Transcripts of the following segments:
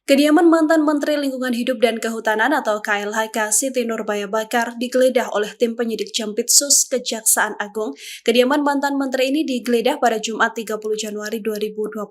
Kediaman mantan Menteri Lingkungan Hidup dan Kehutanan atau KLHK Siti Nurbaya Bakar digeledah oleh tim penyidik Jampitsus Kejaksaan Agung. Kediaman mantan menteri ini digeledah pada Jumat 30 Januari 2026.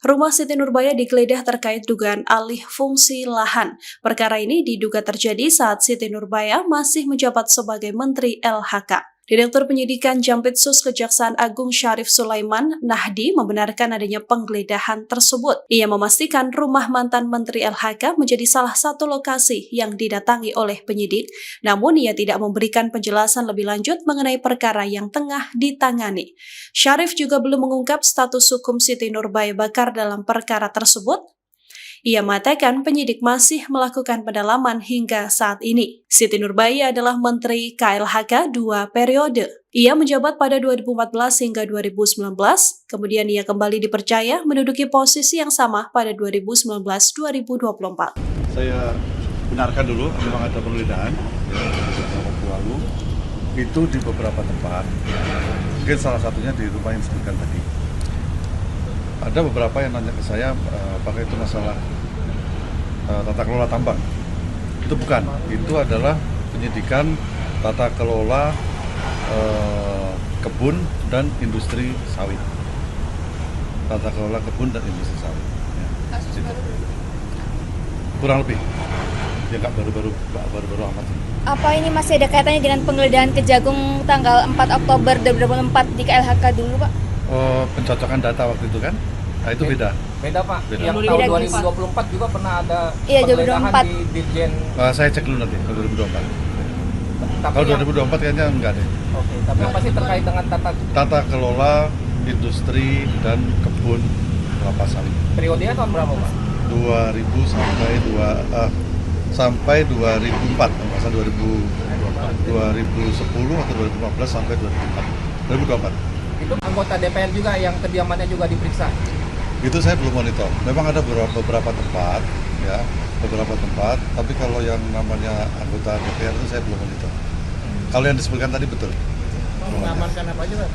Rumah Siti Nurbaya digeledah terkait dugaan alih fungsi lahan. Perkara ini diduga terjadi saat Siti Nurbaya masih menjabat sebagai Menteri LHK. Direktur Penyidikan Jampitsus Kejaksaan Agung Syarif Sulaiman Nahdi membenarkan adanya penggeledahan tersebut. Ia memastikan rumah mantan Menteri LHK menjadi salah satu lokasi yang didatangi oleh penyidik, namun ia tidak memberikan penjelasan lebih lanjut mengenai perkara yang tengah ditangani. Syarif juga belum mengungkap status hukum Siti Nurbaya Bakar dalam perkara tersebut. Ia mengatakan penyidik masih melakukan pendalaman hingga saat ini. Siti Nurbaya adalah Menteri KLHK 2 periode. Ia menjabat pada 2014 hingga 2019, kemudian ia kembali dipercaya menduduki posisi yang sama pada 2019-2024. Saya benarkan dulu, memang ada penggeledahan beberapa waktu lalu, itu di beberapa tempat, mungkin salah satunya di rumah yang disebutkan tadi. Ada beberapa yang nanya ke saya, apakah itu masalah tata kelola tambang. Itu bukan, itu adalah penyidikan tata kelola kebun dan industri sawit. Tata kelola kebun dan industri sawit. Ya, gitu. Kurang lebih, ya nggak baru-baru amat. Apa ini masih ada kaitannya dengan penggeledahan Kejagung tanggal 4 Oktober 2024 di KLHK dulu, Pak? Pencocokan data waktu itu kan? Nah, itu beda. Beda, Pak. Beda. Yang tahun 2024 juga pernah ada penggeledahan di Dirjen. Saya cek dulu nanti, 2024. Kalau 2024 kayaknya enggak deh. Oke, tapi yang pasti terkait dengan tata kelola industri dan kebun kelapa sawit. Periodenya tahun berapa, Pak? 2000 sampai 2004, masa 2010 atau 2015 sampai 2024. Itu anggota DPR juga yang kediamannya juga diperiksa. Itu saya belum monitor. Memang ada beberapa tempat, ya, tapi kalau yang namanya anggota DPR itu saya belum monitor. Kalau yang disebutkan tadi betul. Mengamankan apa aja, Pak?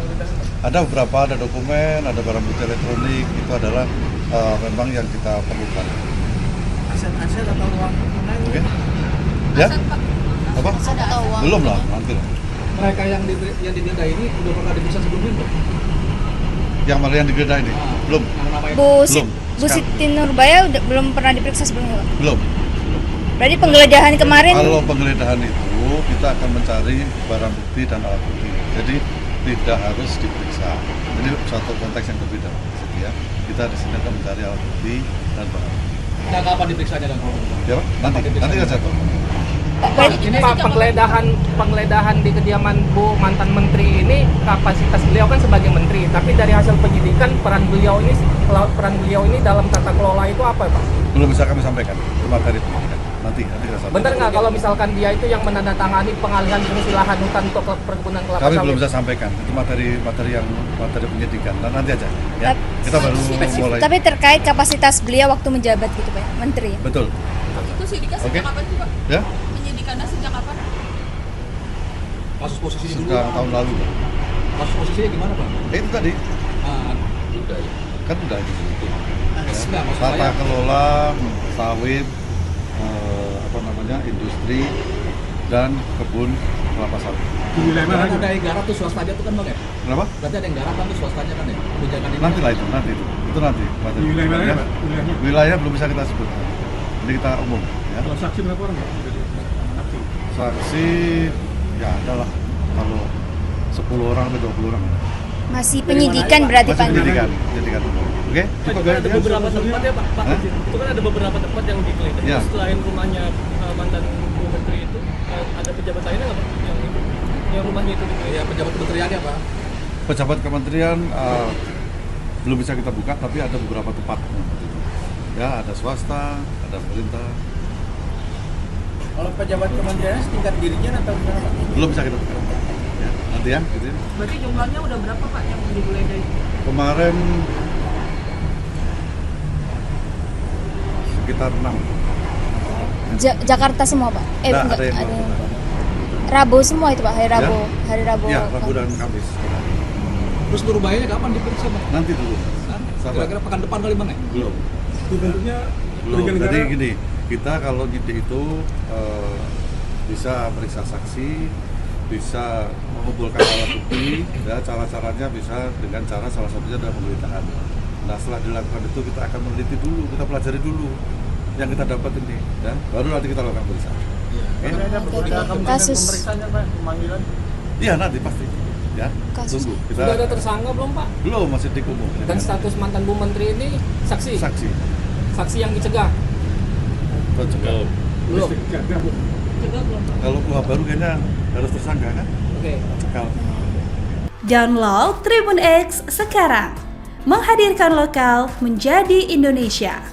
Ada beberapa, ada dokumen, ada barang bukti elektronik, itu adalah memang yang kita perlukan. Aset atau uang tunai? Oke. Ya? Apa? Uang. Belum lah, nanti lah. Mereka yang digeledah ini udah pernah diperiksa sebelumnya belum? Yang mana yang digeledah ini? Belum. Bu Belum. Siti Nurbaya belum pernah diperiksa sebelumnya, Pak? Belum. Berarti penggeledahan kemarin. Kalau penggeledahan itu kita akan mencari barang bukti dan alat bukti. Jadi tidak harus diperiksa. Ini suatu konteks yang berbeda. Ya. Kita di sini akan mencari alat bukti dan barang bukti. Nah, kapan diperiksa aja dan Ya, Pak? Nanti kan saya tahu. Ini Pak, penggeledahan di kediaman Bu mantan menteri ini, kapasitas beliau kan sebagai menteri, tapi dari hasil penyidikan peran beliau ini dalam tata kelola itu apa, Pak? Belum bisa kami sampaikan. Cuma dari penyidikan. Nanti kita sampaikan. Benar nggak kalau misalkan dia itu yang menandatangani pengalihan fungsi lahan hutan untuk perkebunan kelapa sawit? Kami belum bisa sampaikan. Itu materi penyidikan. Nanti aja. Ya. Kita baru mulai. Tapi terkait kapasitas beliau waktu menjabat gitu, Pak, menteri. Betul. Itu sidikan sejak kapan sih, Pak? Ya? Penyidikannya sejak kapan? kasus posisinya dulu. Sudah tahun lalu. Kasus posisinya gimana, Pak? Itu tadi. Udah ya. Kan udah itu. Enggak, maksud Tata saya kelola sawit, industri dan kebun kelapa sawit. di wilayah mana ada yang garap tuh swastanya tuh kan, Bang ya? Kenapa? Berarti ada yang garap kan tuh swastanya kan ya? Kebijakan ini. Nanti lah itu nanti. Di wilayah mana ya, Pak? Wilayah belum bisa kita sebut. Ini kita umum. Ya. Kalau saksi berapa orang, Pak? Saksi ya adalah kalau 10 orang atau 20 orang. Masih penyidikan berarti, Pak. Penyidikan umum. Oke? Itu kan ada beberapa tempat ya, Pak. Itu kan ada beberapa tempat yang digeledah. Ya. Selain rumahnya mantan Bu Menteri itu, ada pejabat lainnya nggak, Pak? Yang rumahnya itu digeledah. Ya, pejabat kementeriannya, Pak. Pejabat kementerian belum bisa kita buka, tapi ada beberapa tempat. Ya, ada swasta, ada pemerintah. Kalau pejabat kementeriannya setingkat dirjen atau gimana, Pak? Belum bisa kita buka. Ya, nanti ya, gitu ya. Berarti jumlahnya udah berapa, Pak, yang digeledah itu? Kemarin sekitar 6. Jakarta semua, Pak? Nah, Enggak, ada yang ada luar kota. Rabu semua itu, Pak, hari Rabu. Ya? Hari Rabu. Ya, Rabu dan Kamis. Terus Nurbayanya kapan diperiksa, Bang? Nanti dulu. Kira-kira pekan depan kali, Bang ya? Belum. Bentuknya Belum. Jadi gini, kita kalau nyidik itu bisa periksa saksi, bisa mengumpulkan alat bukti, ya cara-caranya bisa dengan cara salah satunya adalah penggeledahan. Nah setelah dilakukan itu kita akan meneliti dulu, kita pelajari dulu yang kita dapat ini, ya baru nanti kita lakukan pemeriksaan. Kasus Iya nanti pasti, ya. Kasus. Tunggu. Kita Sudah ada tersangka belum Pak? belum masih dikumum. Dan status mantan Bu Menteri ini saksi? Saksi. Saksi yang dicegah? Belum. Belum? Kalau kuhab baru kayaknya harus tersangka kan? Oke. Cekal. Download Tribun X sekarang, menghadirkan lokal menjadi Indonesia.